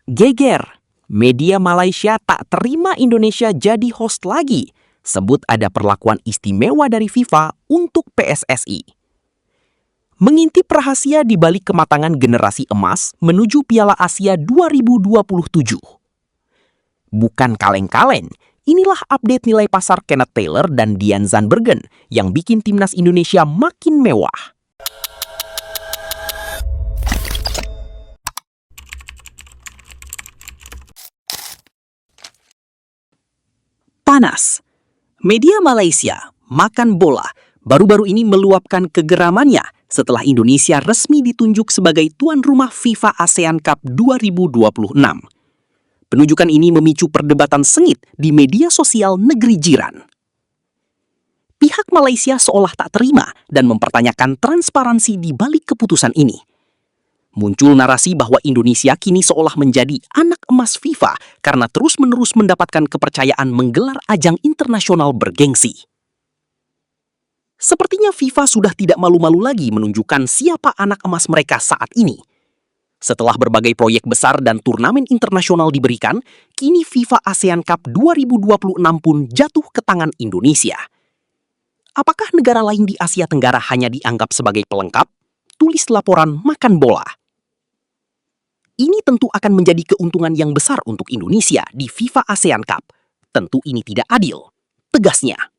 Geger, media Malaysia tak terima Indonesia jadi host lagi. Sebut ada perlakuan istimewa dari FIFA untuk PSSI. Mengintip rahasia di balik kematangan generasi emas menuju Piala Asia 2027. Bukan kaleng-kaleng, inilah update nilai pasar Kenneth Taylor dan Dian Zandbergen yang bikin timnas Indonesia makin mewah. Panas. Media Malaysia, Makan Bola, baru-baru ini meluapkan kegeramannya setelah Indonesia resmi ditunjuk sebagai tuan rumah FIFA ASEAN Cup 2026. Penunjukan ini memicu perdebatan sengit di media sosial negeri jiran. Pihak Malaysia seolah tak terima dan mempertanyakan transparansi di balik keputusan ini. Muncul narasi bahwa Indonesia kini seolah menjadi anak emas FIFA karena terus-menerus mendapatkan kepercayaan menggelar ajang internasional bergengsi. Sepertinya FIFA sudah tidak malu-malu lagi menunjukkan siapa anak emas mereka saat ini. Setelah berbagai proyek besar dan turnamen internasional diberikan, kini FIFA ASEAN Cup 2026 pun jatuh ke tangan Indonesia. Apakah negara lain di Asia Tenggara hanya dianggap sebagai pelengkap? Tulis laporan Makan Bola. Ini tentu akan menjadi keuntungan yang besar untuk Indonesia di FIFA ASEAN Cup. Tentu ini tidak adil, tegasnya.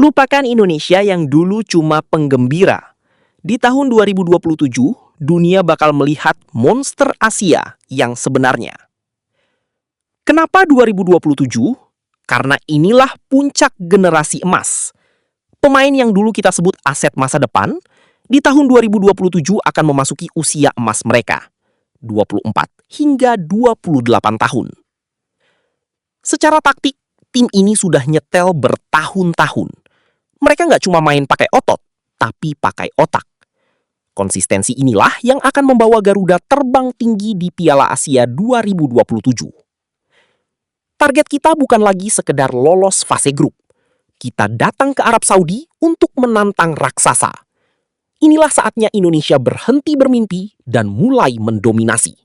Lupakan Indonesia yang dulu cuma penggembira. Di tahun 2027, dunia bakal melihat monster Asia yang sebenarnya. Kenapa 2027? Karena inilah puncak generasi emas. Pemain yang dulu kita sebut aset masa depan, di tahun 2027 akan memasuki usia emas mereka. 24 hingga 28 tahun. Secara taktik, tim ini sudah nyetel bertahun-tahun. Mereka nggak cuma main pakai otot, tapi pakai otak. Konsistensi inilah yang akan membawa Garuda terbang tinggi di Piala Asia 2027. Target kita bukan lagi sekedar lolos fase grup. Kita datang ke Arab Saudi untuk menantang raksasa. Inilah saatnya Indonesia berhenti bermimpi dan mulai mendominasi.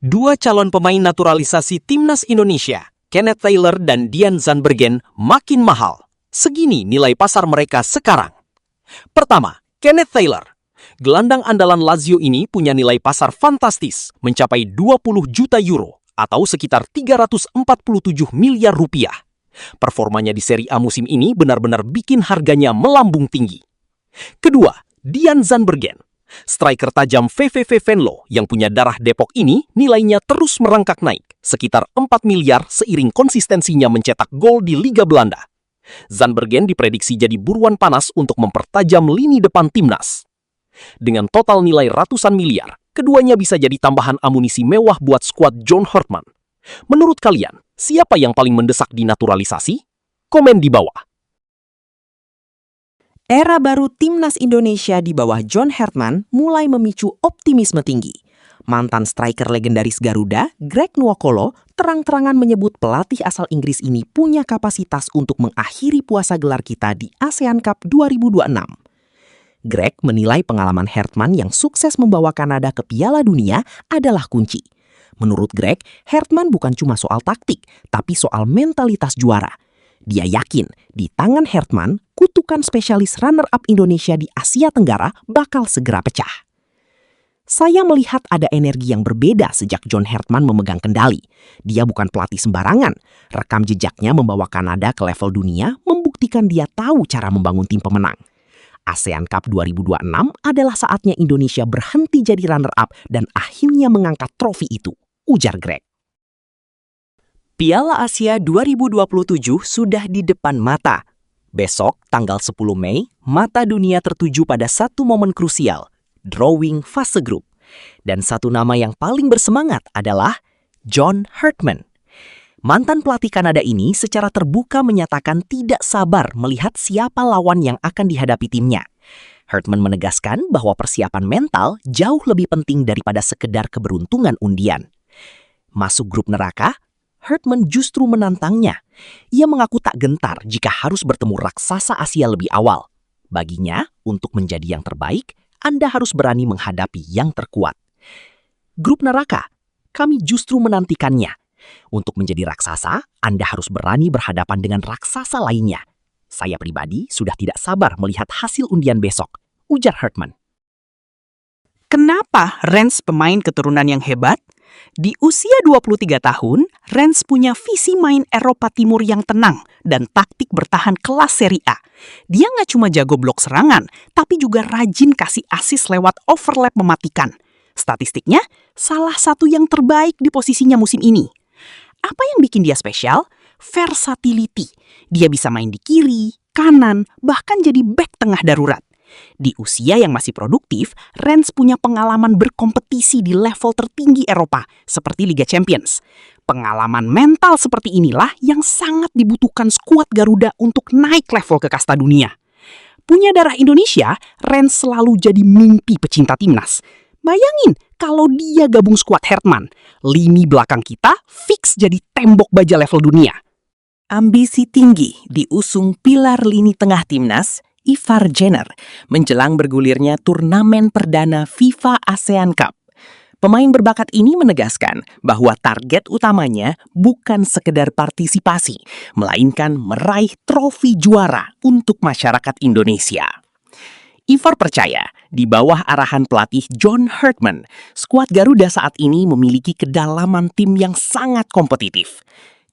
Dua calon pemain naturalisasi timnas Indonesia, Kenneth Taylor dan Dian Zandbergen, makin mahal. Segini nilai pasar mereka sekarang. Pertama, Kenneth Taylor. Gelandang andalan Lazio ini punya nilai pasar fantastis, mencapai 20 juta euro atau sekitar 347 miliar rupiah. Performanya di Serie A musim ini benar-benar bikin harganya melambung tinggi. Kedua, Dian Zandbergen. Striker tajam VVV Venlo yang punya darah Depok ini nilainya terus merangkak naik, sekitar 4 miliar seiring konsistensinya mencetak gol di Liga Belanda. Zandbergen diprediksi jadi buruan panas untuk mempertajam lini depan timnas. Dengan total nilai ratusan miliar, keduanya bisa jadi tambahan amunisi mewah buat skuad John Hartman. Menurut kalian, siapa yang paling mendesak dinaturalisasi? Komen di bawah. Era baru timnas Indonesia di bawah John Hartman mulai memicu optimisme tinggi. Mantan striker legendaris Garuda, Greg Nwokolo, terang-terangan menyebut pelatih asal Inggris ini punya kapasitas untuk mengakhiri puasa gelar kita di ASEAN Cup 2026. Greg menilai pengalaman Hartman yang sukses membawa Kanada ke Piala Dunia adalah kunci. Menurut Greg, Hartman bukan cuma soal taktik, tapi soal mentalitas juara. Dia yakin di tangan Hartman, kutukan spesialis runner-up Indonesia di Asia Tenggara bakal segera pecah. Saya melihat ada energi yang berbeda sejak John Hartman memegang kendali. Dia bukan pelatih sembarangan. Rekam jejaknya membawa Kanada ke level dunia membuktikan dia tahu cara membangun tim pemenang. ASEAN Cup 2026 adalah saatnya Indonesia berhenti jadi runner-up dan akhirnya mengangkat trofi itu, ujar Greg. Piala Asia 2027 sudah di depan mata. Besok, tanggal 10 Mei, mata dunia tertuju pada satu momen krusial, drawing fase grup. Dan satu nama yang paling bersemangat adalah John Hartman. Mantan pelatih Kanada ini secara terbuka menyatakan tidak sabar melihat siapa lawan yang akan dihadapi timnya. Hartman menegaskan bahwa persiapan mental jauh lebih penting daripada sekedar keberuntungan undian. Masuk grup neraka, Hartman justru menantangnya. Ia mengaku tak gentar jika harus bertemu raksasa Asia lebih awal. Baginya, untuk menjadi yang terbaik, Anda harus berani menghadapi yang terkuat. Grup neraka, kami justru menantikannya. Untuk menjadi raksasa, Anda harus berani berhadapan dengan raksasa lainnya. Saya pribadi sudah tidak sabar melihat hasil undian besok, ujar Hartman. Kenapa Rennes pemain keturunan yang hebat? Di usia 23 tahun, Rennes punya visi main Eropa Timur yang tenang dan taktik bertahan kelas Serie A. Dia nggak cuma jago blok serangan, tapi juga rajin kasih asis lewat overlap mematikan. Statistiknya, salah satu yang terbaik di posisinya musim ini. Apa yang bikin dia spesial? Versatility. Dia bisa main di kiri, kanan, bahkan jadi bek tengah darurat. Di usia yang masih produktif, Rennes punya pengalaman berkompetisi di level tertinggi Eropa, seperti Liga Champions. Pengalaman mental seperti inilah yang sangat dibutuhkan skuad Garuda untuk naik level ke kasta dunia. Punya darah Indonesia, Rennes selalu jadi mimpi pecinta timnas. Bayangin kalau dia gabung skuad Hartman, lini belakang kita fix jadi tembok baja level dunia. Ambisi tinggi diusung pilar lini tengah timnas, Ivar Jenner, menjelang bergulirnya turnamen perdana FIFA ASEAN Cup. Pemain berbakat ini menegaskan bahwa target utamanya bukan sekedar partisipasi, melainkan meraih trofi juara untuk masyarakat Indonesia. Ivar percaya, di bawah arahan pelatih John Hartman, skuad Garuda saat ini memiliki kedalaman tim yang sangat kompetitif.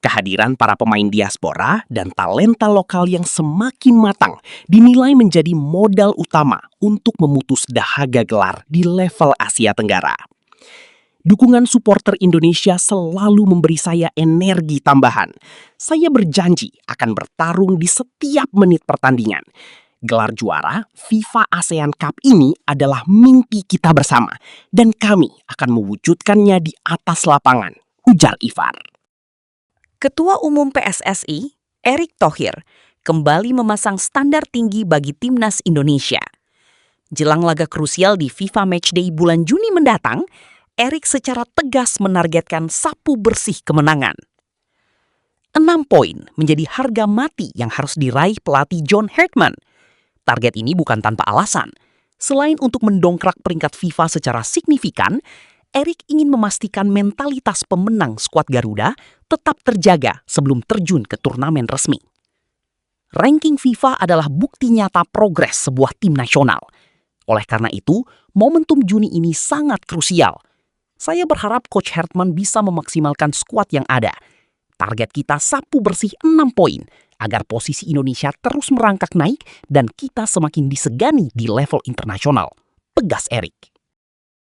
Kehadiran para pemain diaspora dan talenta lokal yang semakin matang dinilai menjadi modal utama untuk memutus dahaga gelar di level Asia Tenggara. Dukungan supporter Indonesia selalu memberi saya energi tambahan. Saya berjanji akan bertarung di setiap menit pertandingan. Gelar juara FIFA ASEAN Cup ini adalah mimpi kita bersama dan kami akan mewujudkannya di atas lapangan, ujar Ivar. Ketua Umum PSSI, Erick Thohir, kembali memasang standar tinggi bagi timnas Indonesia. Jelang laga krusial di FIFA Matchday bulan Juni mendatang, Erick secara tegas menargetkan sapu bersih kemenangan. 6 poin menjadi harga mati yang harus diraih pelatih John Hartman. Target ini bukan tanpa alasan. Selain untuk mendongkrak peringkat FIFA secara signifikan, Erick ingin memastikan mentalitas pemenang skuad Garuda tetap terjaga sebelum terjun ke turnamen resmi. Ranking FIFA adalah bukti nyata progres sebuah tim nasional. Oleh karena itu, momentum Juni ini sangat krusial. Saya berharap Coach Hartman bisa memaksimalkan skuad yang ada. Target kita sapu bersih 6 poin agar posisi Indonesia terus merangkak naik dan kita semakin disegani di level internasional, tegas Erick.